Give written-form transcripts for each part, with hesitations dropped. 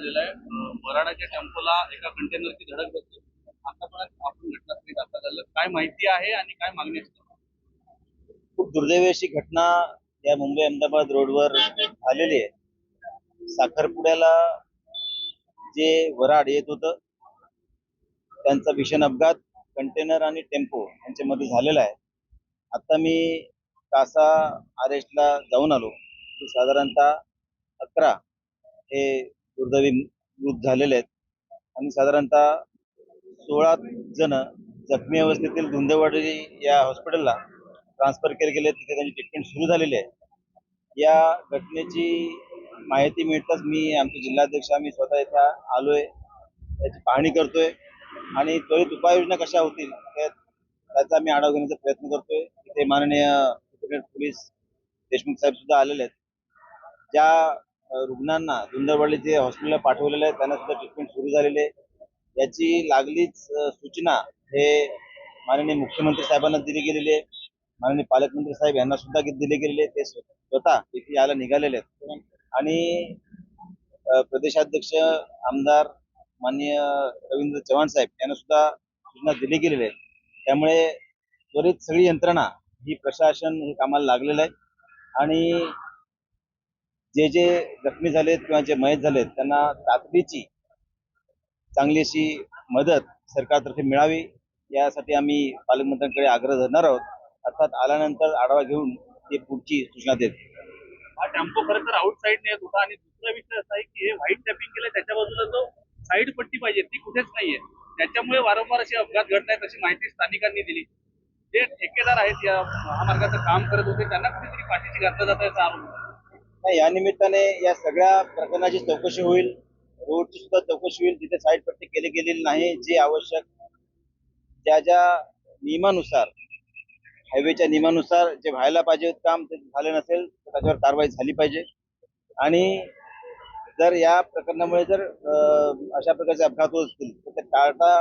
झालेला आहे. वऱ्हाडाच्या टेम्पोला एका कंटेनरची धडक बसली. आतापर्यंत आपण घटनास्थळी दाखल झालं, काय माहिती आहे आणि काय मागणी असते? खूप दुर्दैवी अशी घटना या मुंबई अहमदाबाद रोडवर झालेली आहे. साखरपुड्याला जे वऱ्हाड येत होतं त्यांचा भीषण अपघात कंटेनर आणि टेम्पो यांच्यामध्ये झालेला आहे. आता मी कासा अरेस्टला जाऊन आलो. साधारणतः 11 हे दुर्दैवी मृत झालेले आहेत आणि साधारणतः 16 जण जखमी अवस्थेतील धुंदवाडी या हॉस्पिटलला ट्रान्सफर केले गेले. तिथे त्यांची ट्रीटमेंट सुरू झालेली आहे. या घटनेची माहिती मिळताच मी आमचे जिल्हाध्यक्ष आम्ही स्वतः इथं आलोय, त्याची पाहणी करतोय आणि त्वरित उपाययोजना कशा होतील त्याचा आम्ही आढावा घेण्याचा प्रयत्न करतोय. इथे माननीय पोलीस देशमुख साहेब सुद्धा आलेले आहेत. ज्या रुग्णांना धुंदरवाडी हॉस्पिटलला पाठवलेलं आहे त्यांना सुद्धा ट्रीटमेंट सुरू झालेली आहे. याची लागलीच सूचना हे माननीय मुख्यमंत्री साहेबांना दिली गेलेली आहे. माननीय पालकमंत्री साहेब यांना सुद्धा दिले गेलेले. ते स्वतः इथे यायला निघालेले आहेत आणि प्रदेशाध्यक्ष आमदार माननीय रवींद्र चव्हाण साहेब यांना सुद्धा सूचना दिली गेलेली आहे. त्यामुळे त्वरित सगळी यंत्रणा ही प्रशासन हे कामाला लागलेलं आहे आणि जे जखमी झालेत किंवा जे मयत झालेत त्यांना तातडीची चांगली अशी मदत सरकारतर्फे मिळावी यासाठी आम्ही पालकमंत्र्यांकडे आग्रह धरणार आहोत. अर्थात आल्यानंतर आढावा घेऊन ते पुढची सूचना देत. हा टेम्पो खरं तर आउट साईडने येत होता आणि दुसरा विषय असा आहे की हे व्हाईट टॅपिंग केलं त्याच्या बाजूला जो साईड पट्टी पाहिजे ती कुठेच नाहीये. त्याच्यामुळे वारंवार असे अपघात घडत आहेत अशी माहिती स्थानिकांनी दिली. जे ठेकेदार आहेत या महामार्गाचं काम करत होते त्यांना कुठेतरी पाठीशी घातलं जात याचा आरोप नाही. या निमित्ताने या सगळ्या प्रकरणाची चौकशी होईल, रोडची सुद्धा चौकशी होईल. जिथे साईड पट्टी केली गेलेली नाही, जे आवश्यक ज्या नियमानुसार हायवेच्या नियमानुसार जे व्हायला पाहिजे काम ते झालं नसेल तर त्याच्यावर कारवाई झाली पाहिजे. आणि जर या प्रकरणामुळे जर अशा प्रकारचे अपघात होत असतील तर ते टाळता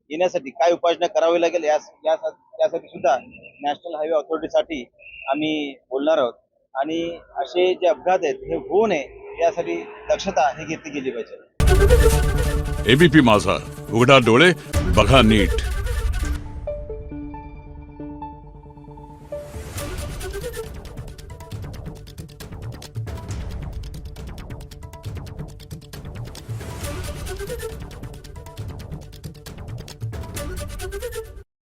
येण्यासाठी काय उपाययोजना करावी लागेल यासाठी सुद्धा नॅशनल हायवे ऑथॉरिटीसाठी आम्ही बोलणार आहोत. आणि असे जे अपघात आहेत हे होऊ नये यासाठी दक्षता ही घेतली गेली पाहिजे. एबीपी माझा, उघडा डोळे बघा नीट.